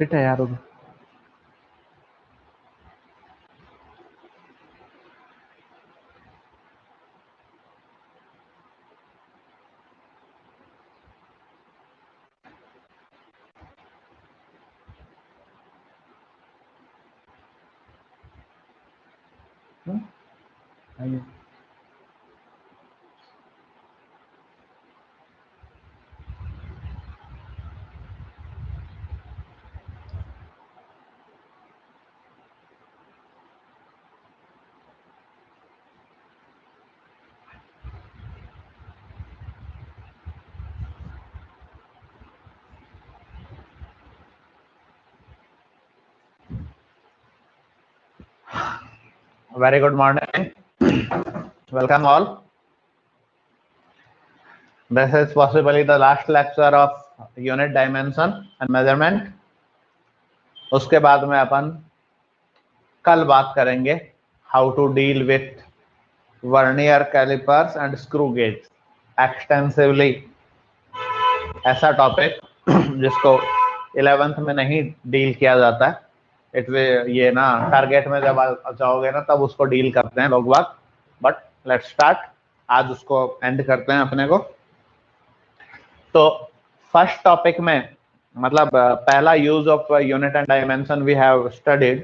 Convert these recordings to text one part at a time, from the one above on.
Fit है यार वो। आइए। Very good morning. Welcome all. This is possibly the last lecture of unit dimension and measurement. उसके बाद में अपन कल बात करेंगे how to deal with vernier calipers and screw gauge extensively. ऐसा टॉपिक जिसको 11th में नहीं डील किया जाता है, ये ना टारगेट में जब आ जाओगे ना तब उसको डील करते हैं लोग बात। बट लेट्स स्टार्ट, आज उसको एंड करते हैं अपने को। तो फर्स्ट टॉपिक में मतलब पहला use of unit and dimension we have studied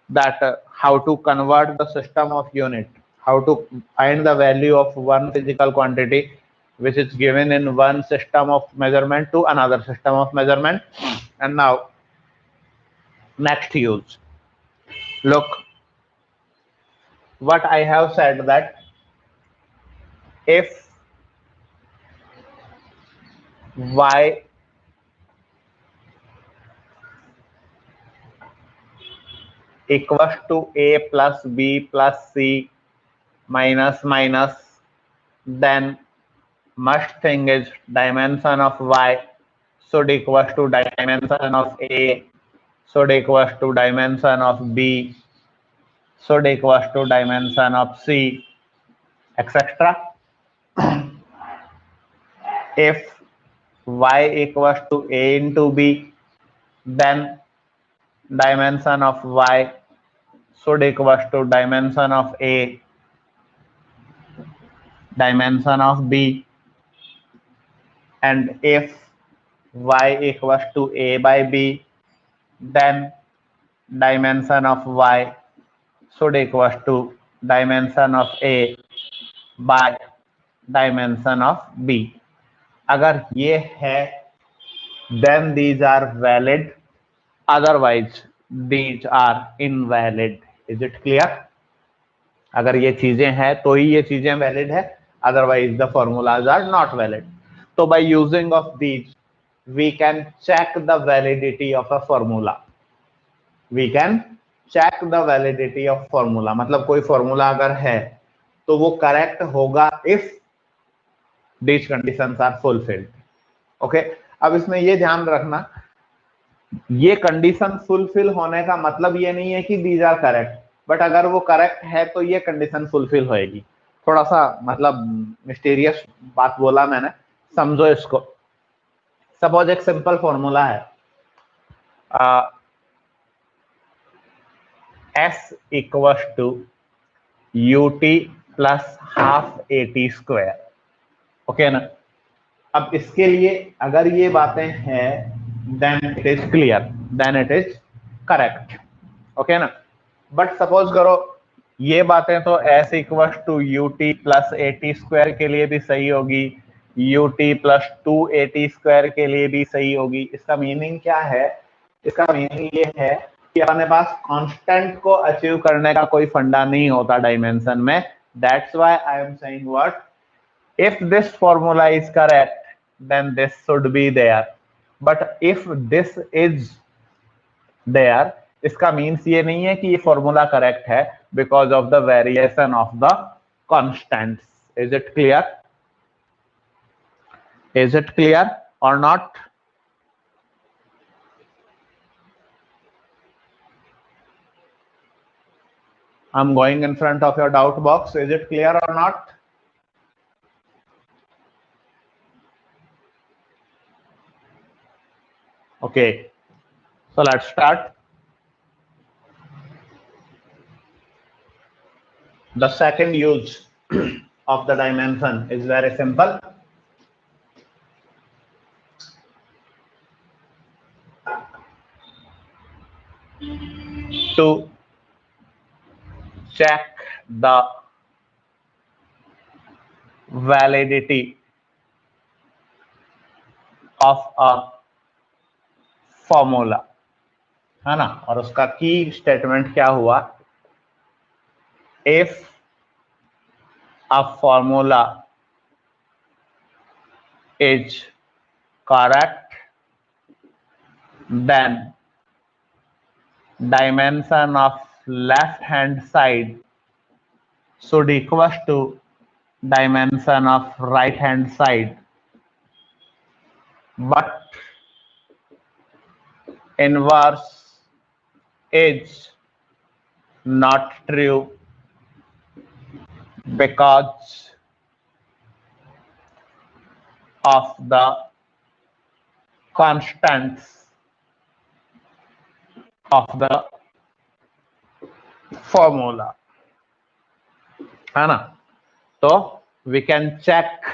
that how to convert the system of unit, how to find the value of one physical quantity which is given in one system of measurement to another system of measurement. And now next use, look what I have said, that if y equals to a plus b plus c minus minus, then must thing is dimension of y should equals to dimension of a, should equals to dimension of b, should equals to dimension of c, etc. If y equals to a into b, then dimension of y should equals to dimension of a, dimension of b, and if y equals to a by b, then dimension of y should equals to dimension of a by dimension of b. अगर ये है then these are valid, otherwise these are invalid. Is it clear? अगर ये चीजें हैं तो ही ये चीजें वैलिड है, otherwise the formulas are not valid. तो by using of these we can check the validity of a formula. We can check the validity of formula, मतलब कोई फॉर्मूला अगर है तो वो करेक्ट होगा if these conditions are fulfilled. Okay, अब इसमें ये ध्यान रखना, ये कंडीशन फुलफिल होने का मतलब ये नहीं है कि दीज आर करेक्ट, बट अगर वो करेक्ट है तो ये कंडीशन फुलफिल होएगी. थोड़ा सा मतलब मिस्टीरियस बात बोला मैंने, समझो इसको. सपोज एक सिंपल फॉर्मूला है, s equals to ut plus half at square. Okay ना. अब इसके लिए अगर ये बातें हैं then it is clear, then it is correct. Okay ना. बट सपोज करो ये बातें तो s equals to ut plus at square के लिए भी सही होगी, ut प्लस 2at स्क्वायर के लिए भी सही होगी. इसका मीनिंग क्या है? इसका मीनिंग ये है कि अपने पास कांस्टेंट को अचीव करने का कोई फंडा नहीं होता डायमेंशन में. That's why I am saying what, if this formula is correct then this should be there, but if this is there, इसका मीन्स ये नहीं है कि ये फॉर्मूला करेक्ट है because of the variation of the constants. Is it clear? Is it clear और not? I'm going in front of your doubt box. Is it clear or not? Okay. So let's start. The second use of the dimension is very simple. To check the validity of a formula, है ना, और उसका की statement क्या हुआ? If a formula is correct, then dimension of left hand side should equals to dimension of right hand side, but inverse is not true because of the constants of the formula, है ना? तो we can check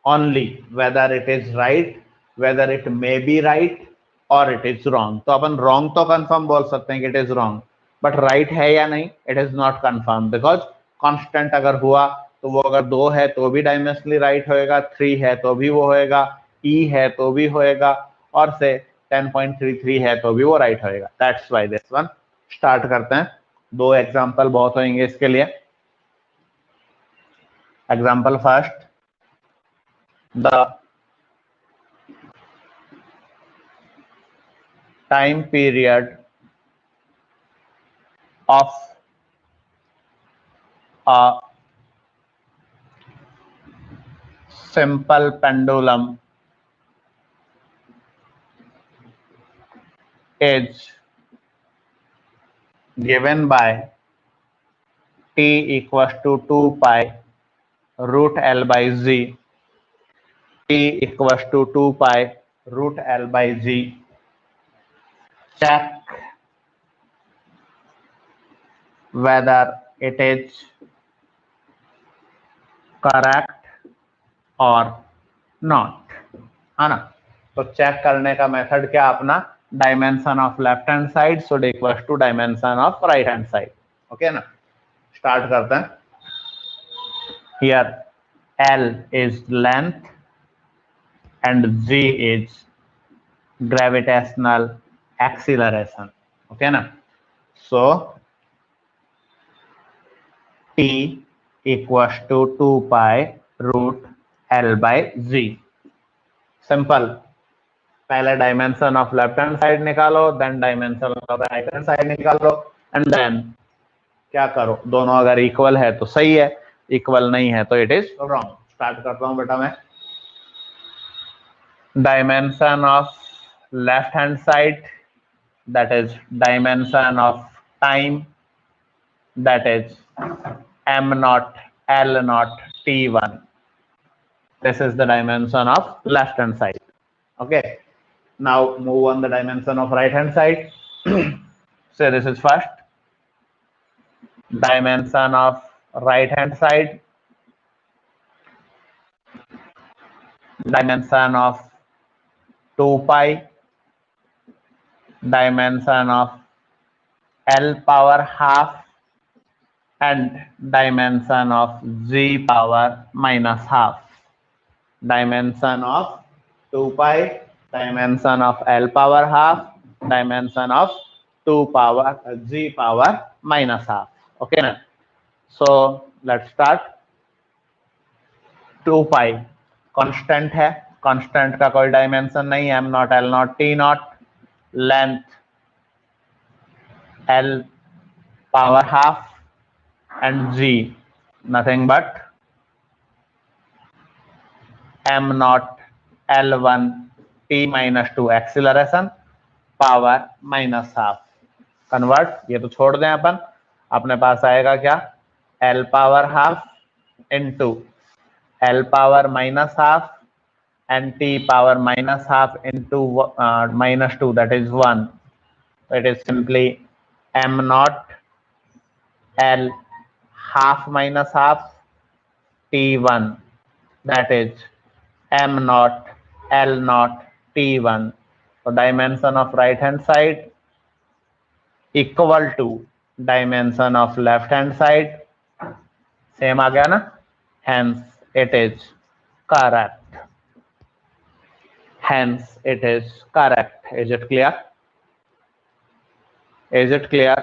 only whether it is right, whether it may be right or it is wrong. तो अपन wrong तो confirm बोल सकते हैं कि it is wrong, but right है या नहीं, it is not confirmed because constant अगर हुआ तो वो अगर 2 है तो भी डायमेंशनली राइट होएगा, 3 है तो भी वो होएगा, E है तो भी होएगा, और से 10.33 है तो भी वो राइट होएगा. That's why this one. Start करते हैं. 2 एग्जाम्पल बहुत होंगे इसके लिए. Example first, the time period of a simple pendulum is given by t equals to 2 pi root L by Z, t equals to 2 pi root L by Z. Check whether it is correct or not, है ना? तो check करने का method क्या अपना? Dimension of left hand side should equal to dimension of right hand side. Okay ना? Start करते हैं. Here L is length and G is gravitational acceleration. Okay na? So T equals to 2 pi root L by Z. Simple. पहले dimension of left hand side निकालो, then dimension of right hand side निकालो, and then क्या करो? दोनों अगर equal है तो सही है, इक्वल नहीं है तो इट इज रॉन्ग. स्टार्ट करता हूं बेटा मैं. Dimension of left hand side, that is dimension of time, that is m naught L naught T1. This is the dimension of left hand side. Okay, now move on the dimension of right hand side. So this is first dimension of right hand side, dimension of 2 pi, dimension of L power half, and dimension of Z power minus half. Dimension of 2 pi, dimension of L power half, dimension of 2 power Z power minus half. Okay na? So let's start. 2 pi constant है, constant का कोई dimension नहीं है, m naught L naught T naught. Length L power half and G nothing but m naught L1 T minus 2 acceleration power minus half. Convert, ये तो छोड़ दें अपन. अपने पास आएगा क्या? L power half into L power minus half and T power minus half into minus 2, that is 1. It is simply m naught L half minus half T1, that is m naught L naught T1. So dimension of right hand side equal to dimension of left hand side. Same आ गया ना, hence it is correct. Hence it is correct. Is it clear? Is it clear?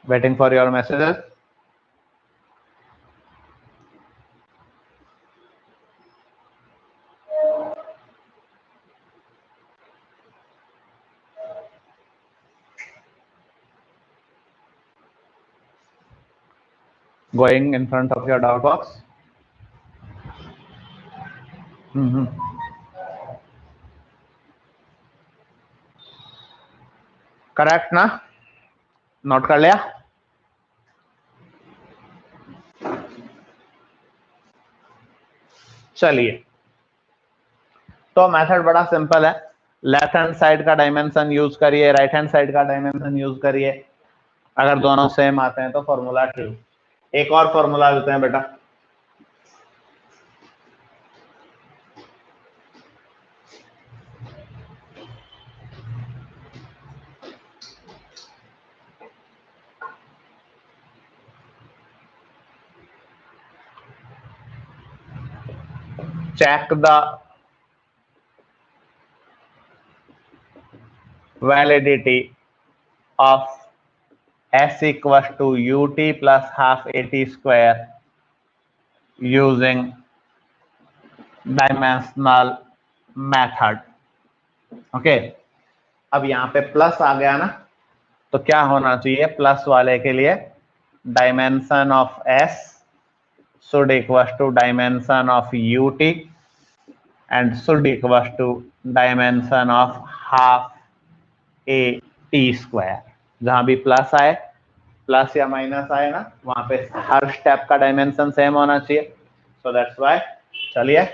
Waiting for your messages. Going in front of your doubt box. Correct ना, note कर लिया? चलिए, तो method बड़ा simple है। लेफ्ट हैंड साइड का dimension use करिए, right hand side का डायमेंशन यूज करिए। अगर दोनों सेम आते हैं तो फॉर्मूला ट्रू। एक और फॉर्मूला देते हैं बेटा, check the validity of s equals to ut plus half at square using dimensional method. Okay, अब यहाँ पे प्लस आ गया ना, तो क्या होना चाहिए प्लस वाले के लिए, dimension of s should equals to dimension of ut and should equals to dimension of half a t square. जहां भी प्लस आए, प्लस या माइनस आए ना, वहां पे हर स्टेप का डायमेंशन सेम होना चाहिए. सो दैट्स व्हाई, चलिए,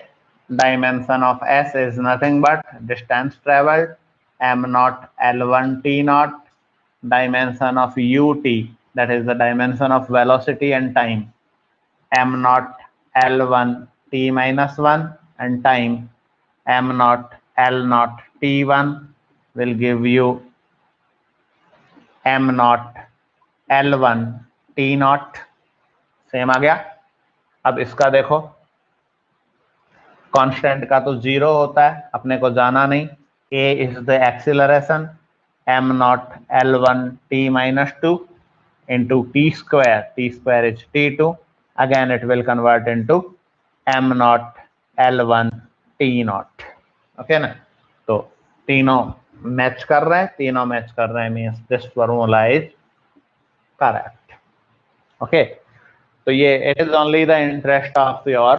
dimension of s is nothing but distance travelled m naught L1 T naught, dimension of ut, that is the dimension of velocity and time, m naught L1 T minus 1, and time m naught L naught T1 will give you m naught L1 T naught. Same आ गया. अब इसका देखो, constant का तो 0 होता है, अपने को जाना नहीं. a is the acceleration, m naught L1 T minus 2 into t square is t2. Again it will convert into m naught L1 T naught. Okay ना, तो तीनों मैच कर रहे हैं, तीनों मैच कर रहे हैं, means this formula is correct. Okay, तो ये it is only the interest of your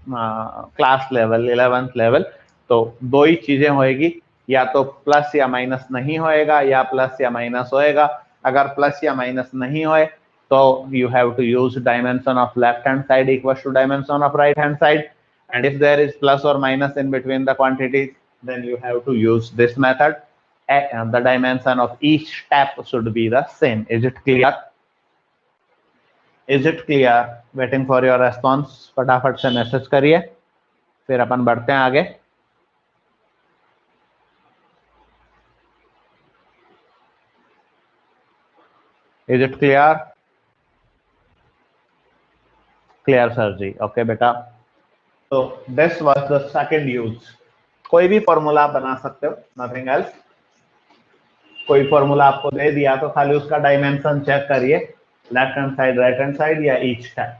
class level, 11th level. तो दो ही चीजें होएगी, या तो प्लस या माइनस नहीं होएगा, या प्लस या माइनस होएगा. अगर प्लस या माइनस नहीं होए तो you have to use dimension of left hand side equal to dimension of right hand side. And if there is plus or minus in between the quantities, then you have to use this method. And the dimension of each step should be the same. Is it clear? Is it clear? Waiting for your response. फटाफट से message करिए, फिर अपन बढ़ते हैं आगे. Is it clear? Clear sir ji. Okay बेटा. तो this was the second use. कोई भी फॉर्मूला बना सकते हो, नथिंग एल्स. कोई फॉर्मूला आपको दे दिया तो खाली उसका डायमेंशन चेक करिए, left hand side, right hand side, या each type.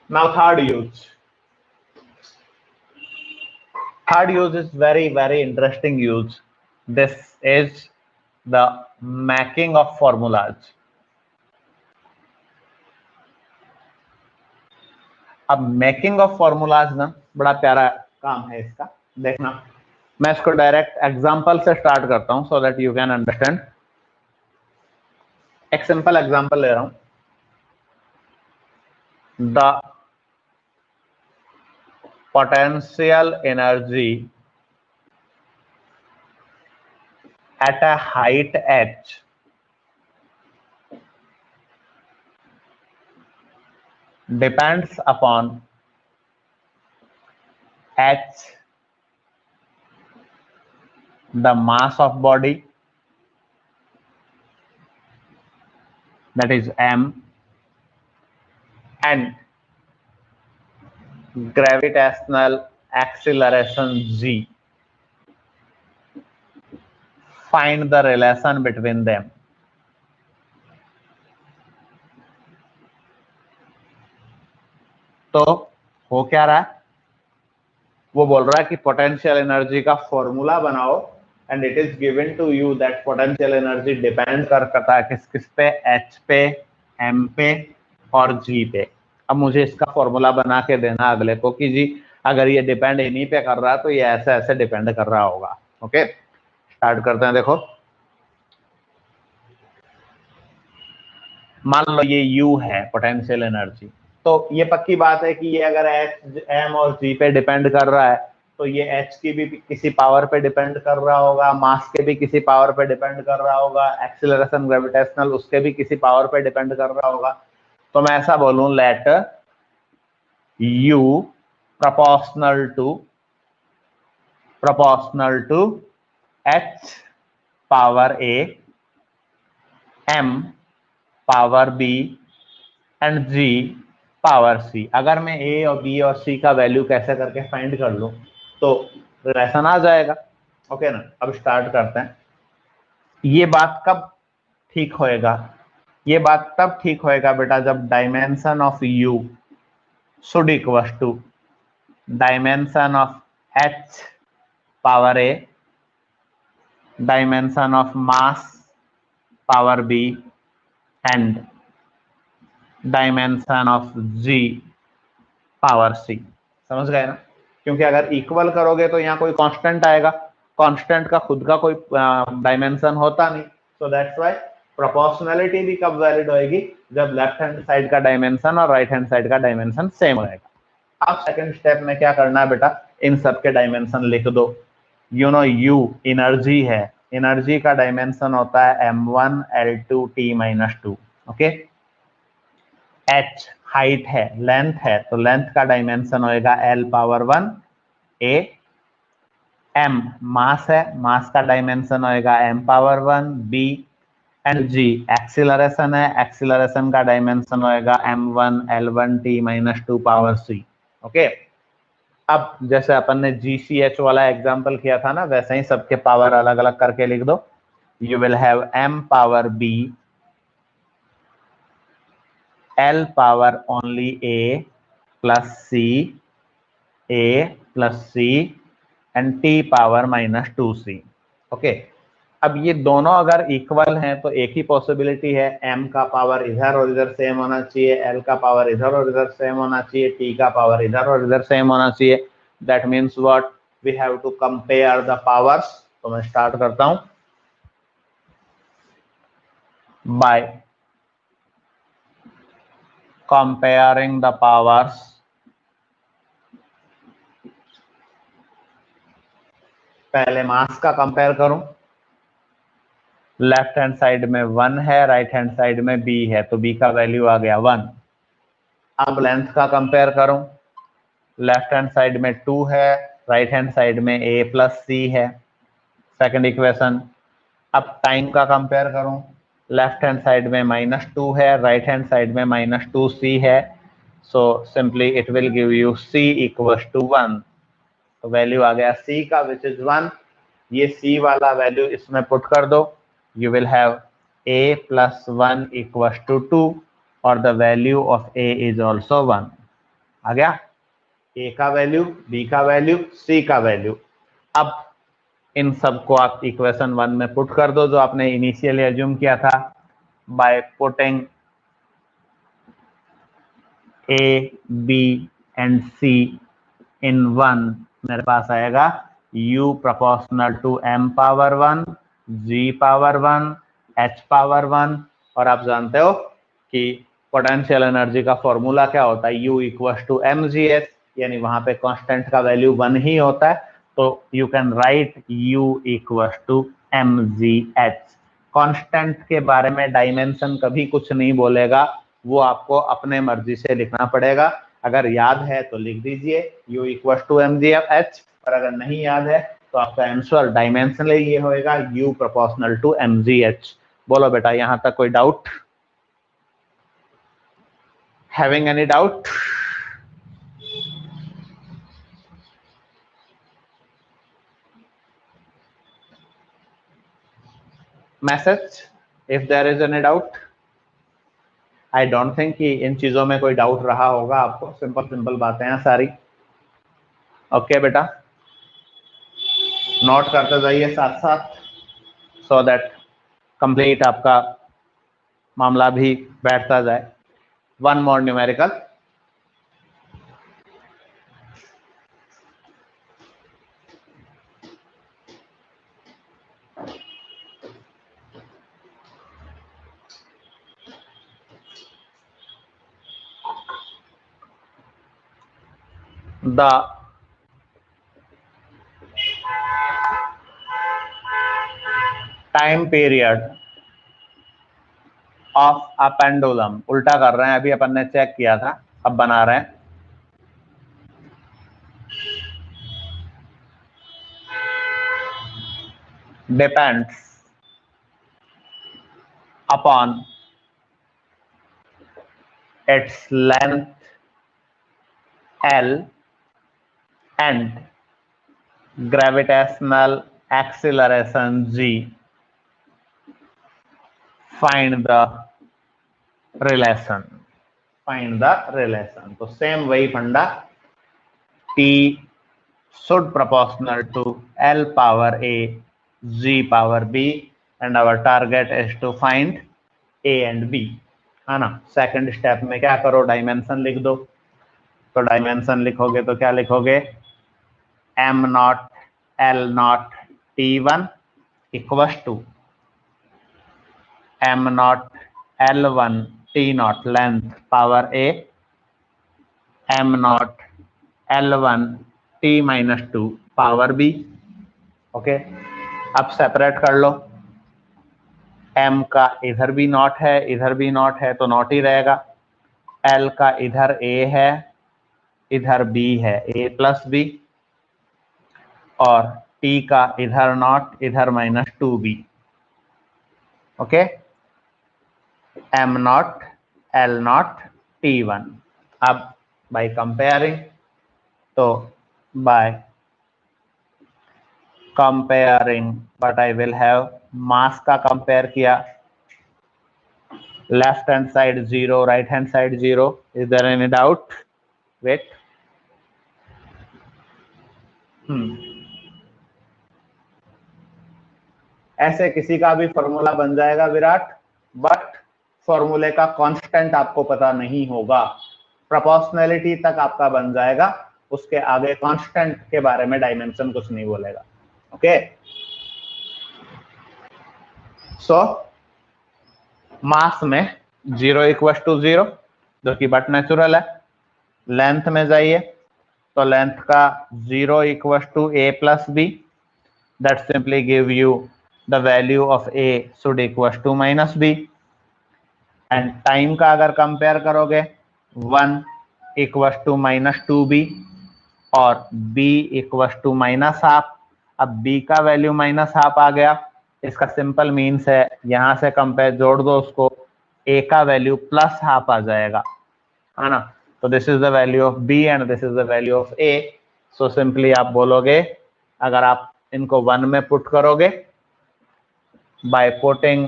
Now third use. Third use is very, very interesting use. This is the making of formulas. अब मेकिंग ऑफ फॉर्मूलाज ना बड़ा प्यारा काम है इसका. देखना, मैं इसको डायरेक्ट एग्जांपल से स्टार्ट करता हूं so that you can understand. एक सिंपल एग्जांपल ले रहा हूं. The potential energy at a height h depends upon h, the mass of body, that is m, and gravitational acceleration g. Find the relation between them. तो हो क्या रहा है, वो बोल रहा है कि पोटेंशियल एनर्जी का फॉर्मूला बनाओ and it is given to you that potential energy depend करता है किस किस पे, एच पे, एम पे और जी पे। अब मुझे इसका फॉर्मूला बना के देना अगले को कि जी अगर ये डिपेंड इन्हीं पे कर रहा है तो ये ऐसे ऐसे डिपेंड कर रहा होगा। ओके, स्टार्ट करते हैं। देखो मान लो ये U है पोटेंशियल एनर्जी, तो ये पक्की बात है कि ये अगर H, M और G पे डिपेंड कर रहा है तो ये H की भी किसी पावर पे डिपेंड कर रहा होगा, मास के भी किसी पावर पे डिपेंड कर रहा होगा, एक्सीलरेशन ग्रेविटेशनल उसके भी किसी पावर पे डिपेंड कर रहा होगा। तो मैं ऐसा बोलूं, let U proportional to H power A, M power B and G power C। अगर मैं A और B और C का वैल्यू कैसे करके फाइंड कर लूं तो रिलेशन आ जाएगा। ओके ना, अब स्टार्ट करते हैं। ये बात कब ठीक होएगा, ये बात तब ठीक होएगा बेटा जब dimension of U should equal to dimension of H power A, dimension of mass power B and dimension of G power C। समझ गए ना, क्योंकि अगर इक्वल करोगे तो यहाँ कोई कांस्टेंट आएगा, कांस्टेंट का खुद का कोई डायमेंशन होता नहीं। सो दैट्स व्हाई प्रोपोर्शनलिटी भी कब वैलिड होएगी, जब लेफ्ट हैंड साइड का डायमेंशन और राइट हैंड साइड का डायमेंशन सेम होएगा। अब सेकंड स्टेप में क्या करना है बेटा, इन सब के डायमेंशन लिख दो। यू नो U एनर्जी है, एनर्जी का डायमेंशन होता है m1 l2 t-2। Okay, h height है, लेंथ है, तो लेंथ का डायमेंशन होएगा l पावर 1 a। m मास है, मास का डायमेंशन होएगा m power 1 b and g acceleration है, एक्सीलरेशन का डायमेंशन होएगा m1 l1 t-2 power c। Okay, अब जैसे अपन ने GCH वाला एग्जांपल किया था ना, वैसे ही सबके पावर अलग अलग करके लिख दो। You will have m power b, L power only a plus c, a plus c and t power -2c। Okay, अब ये दोनों अगर इक्वल हैं तो एक ही पॉसिबिलिटी है, m का पावर इधर और इधर सेम होना चाहिए, l का पावर इधर और इधर सेम होना चाहिए, t का पावर इधर और इधर सेम होना चाहिए। That means what, we have to compare the powers. तो मैं स्टार्ट करता हूं बाय कंपेयरिंग द पावर्स। पहले मास का कंपेयर करूं, लेफ्ट हैंड साइड में 1 है, राइट हैंड साइड में b है, तो b का वैल्यू आ गया 1। अब लेंथ का कंपेयर करूं, लेफ्ट हैंड साइड में 2 है, राइट हैंड साइड में a प्लस c है, सेकंड इक्वेशन। अब टाइम का कंपेयर करूं, लेफ्ट हैंड साइड में -2 है, राइट हैंड साइड में -2c है, so simply it will give you c equals to 1। तो वैल्यू आ गया c का विच इज 1। ये c वाला वैल्यू इसमें पुट कर दो, you will have a plus 1 equals to 2 और the value of a is also 1। आ गया a का वैल्यू, b का वैल्यू, c का वैल्यू। अब इन सबको आप इक्वेशन 1 में पुट कर दो जो आपने इनिशियली एज्यूम किया था। By putting a b and c in 1, मेरे पास आएगा u proportional to m power 1, g power 1, h power 1। और आप जानते हो कि पोटेंशियल एनर्जी का फॉर्मूला क्या होता है, u इक्वल टू mgh। यानी वहां पे कांस्टेंट का वैल्यू 1 ही होता है, तो you can write u equals to mgh। Constant के बारे में डायमेंशन कभी कुछ नहीं बोलेगा, वो आपको अपने मर्जी से लिखना पड़ेगा। अगर याद है तो लिख दीजिए u इक्वल्स टू mgh, और अगर नहीं याद है तो आपका आंसर डायमेंशन ये होएगा u प्रोपोर्शनल टू mgh। बोलो बेटा, यहां तक कोई doubt? Having any doubt? Message if there is any doubt. I don't think कि इन चीजों में कोई डाउट रहा होगा आपको, सिंपल सिंपल बातें हैं सारी। ओके बेटा, नोट करते जाइए साथ साथ, सो दैट कंप्लीट आपका मामला भी बैठता जाए। One more numerical. The time period of a pendulum, उल्टा कर रहे हैं, अभी अपन ने चेक किया था, अब बना रहे हैं। Depends upon its length L and gravitational acceleration g. Find the relation. Find the relation. तो सेम वही फंडा, T should proportional to L power A G power B, and our target is to find A and B, है ना। Second step में क्या करो, dimension लिख दो। तो डायमेंशन लिखोगे तो क्या लिखोगे, m not l not t1 equals to m not l1 t not length power a m not l1 t minus 2 power b। Okay, अब सेपरेट कर लो, m का इधर भी नॉट है इधर भी नॉट है तो नॉट ही रहेगा, l का इधर a है इधर b है a प्लस b, और t का इधर नॉट इधर minus 2b। Okay, m not l not t1। अब बाय कंपेयरिंग, तो by comparing but I will have mass का कंपेयर किया, left hand side 0 right hand side 0। Is there any doubt? Wait, ऐसे किसी का भी फॉर्मूला बन जाएगा विराट, बट फॉर्मूले का कांस्टेंट आपको पता नहीं होगा। प्रोपोर्शनैलिटी तक आपका बन जाएगा, उसके आगे कांस्टेंट के बारे में डायमेंशन कुछ नहीं बोलेगा। ओके, सो मास में 0 इक्वल टू 0 जो कि बट नेचुरल है। लेंथ में जाइए तो लेंथ का 0 equal to a plus b, that simply give you the value of a should equal to minus b। And time का अगर कंपेयर करोगे 1 इक्वल टू माइनस 2b और b equal to minus half. अब b का value minus half आ गया, इसका simple means है यहां से कंपेयर जोड़ दो उसको, a का वैल्यू प्लस हाफ आ जाएगा, है ना। तो this is the value of b and this is the value of a। So simply आप बोलोगे, अगर आप इनको 1 में पुट करोगे, by putting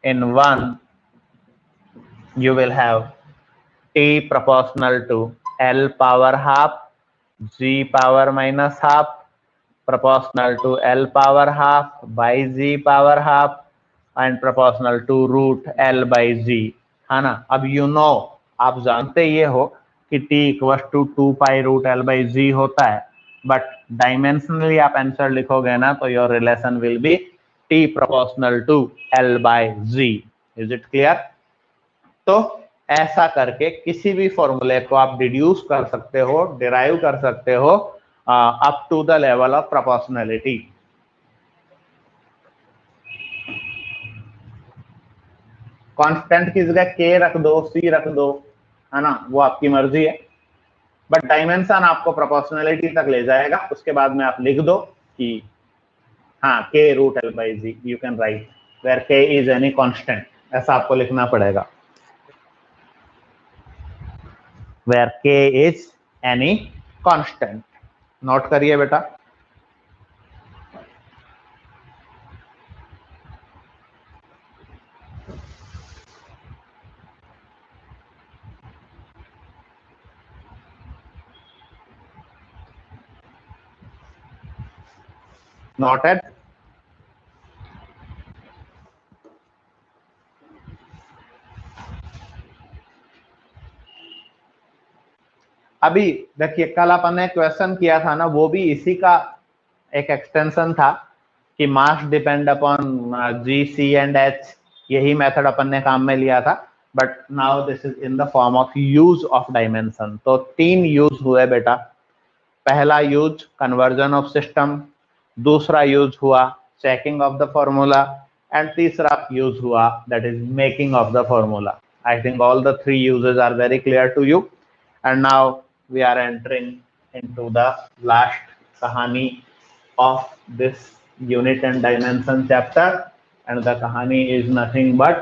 in 1 you will have t proportional to L power half G power minus half proportional to L power half by G power half and proportional to root L by G, है ना। अब you know, आप जानते ये हो कि t equal to 2 pi root L by G होता है, बट डायमेंशनली आप आंसर लिखोगे ना तो your relation will be t proportional to L by G। Is it clear? तो ऐसा करके किसी भी फॉर्मूले को आप डिड्यूस कर सकते हो, डिराइव कर सकते हो up to the level of proportionality. Constant की जगह के रख दो, सी रख दो, है ना, वो आपकी मर्जी है, बट डायमेंशन आपको प्रोपोर्शनैलिटी तक ले जाएगा। उसके बाद में आप लिख दो कि हाँ k root L by G, you can write where k is any constant, ऐसा आपको लिखना पड़ेगा, where k is any constant. Note करिए बेटा। नोटेड। अभी देखिए कल अपन ने क्वेश्चन किया था ना, वो भी इसी का एक एक्सटेंशन था कि mass depend upon G, C and H, यही मेथड अपन ने काम में लिया था, but now this is in the form of use of dimension. तो 3 यूज हुए बेटा। पहला यूज कन्वर्जन ऑफ सिस्टम, दूसरा यूज हुआ checking of the formula, and तीसरा यूज हुआ that is making of the formula. I think all the 3 uses are very clear to you, and now we are entering into the last kahani of this unit and dimension chapter, and the kahani is nothing but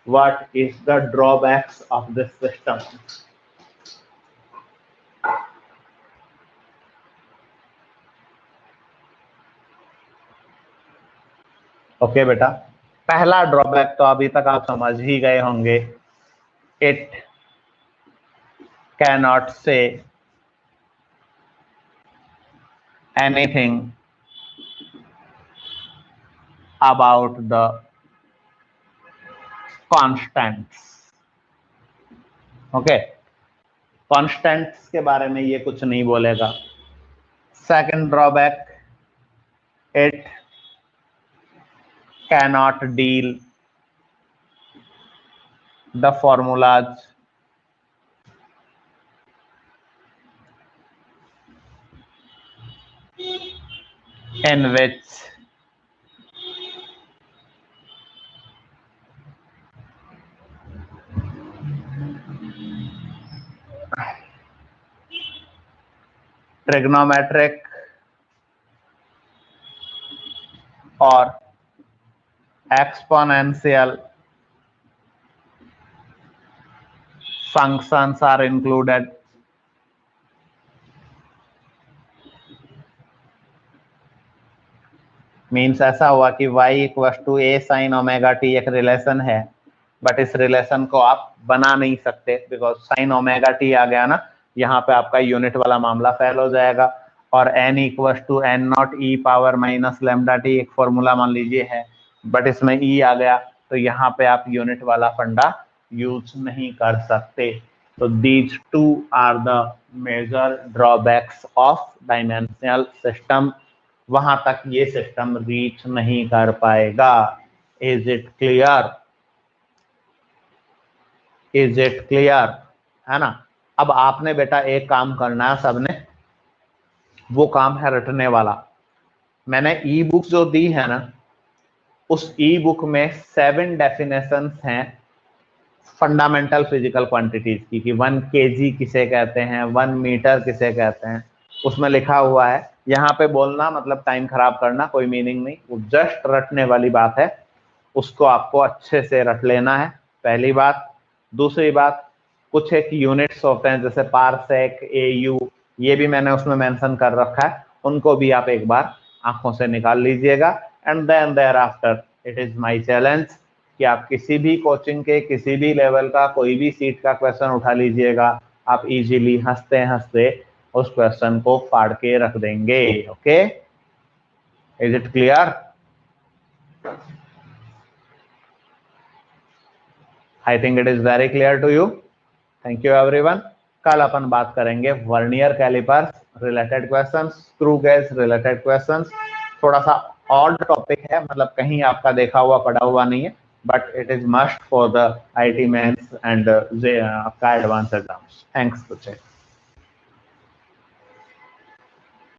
what is the drawbacks of this system. Okay बेटा, पहला drawback तो अभी तक आप समझ ही गए होंगे, it cannot say anything about the constants. Okay, constants के बारे में ये कुछ नहीं बोलेगा। Second drawback, it cannot deal the formulas in which trigonometric or exponential functions are included. Means ऐसा हुआ कि y equal to a sin omega t एक रिलेशन है, बट इस रिलेशन को आप बना नहीं सकते बिकॉज sin ओमेगा t आ गया ना, यहाँ पे आपका यूनिट वाला मामला फेल हो जाएगा। और n equal to N not E power minus lambda T एक फॉर्मूला मान लीजिए है, बट इसमें e आ गया, तो यहाँ पे आप यूनिट वाला फंडा यूज नहीं कर सकते। तो these two are the major drawbacks of dimensional system. वहां तक ये सिस्टम रीच नहीं कर पाएगा। Is it clear? Is it clear? है ना। अब आपने बेटा एक काम करना है सबने, वो काम है रटने वाला। मैंने ई बुक जो दी है ना, उस ई बुक में 7 डेफिनेशंस हैं फंडामेंटल फिजिकल क्वांटिटीज की, कि 1 kg किसे कहते हैं, 1 मीटर किसे कहते हैं, उसमें लिखा हुआ है। यहाँ पे बोलना मतलब टाइम खराब करना, कोई मीनिंग नहीं, वो जस्ट रटने वाली बात है, उसको आपको अच्छे से रट लेना है, पहली बात। दूसरी बात, कुछ एक यूनिट्स होते हैं जैसे पारसेक, एयू, ये भी मैंने उसमें मेंशन कर रखा है, उनको भी आप एक बार आंखों से निकाल लीजिएगा। And then thereafter it is my challenge कि आप किसी भी कोचिंग के किसी भी लेवल का कोई भी सीट का क्वेश्चन उठा लीजिएगा, आप इजीली हंसते हंसते उस क्वेश्चन को फाड़ के रख देंगे। Okay, is it clear? I think it is very clear to you. Thank you everyone. कल अपन बात करेंगे vernier calipers related questions, screw gauge related questions. थोड़ा सा ऑड टॉपिक है, मतलब कहीं आपका देखा हुआ पढ़ा हुआ नहीं है, but it is must for the IT mains and the APCA advanced exams. Thanks, Suchet.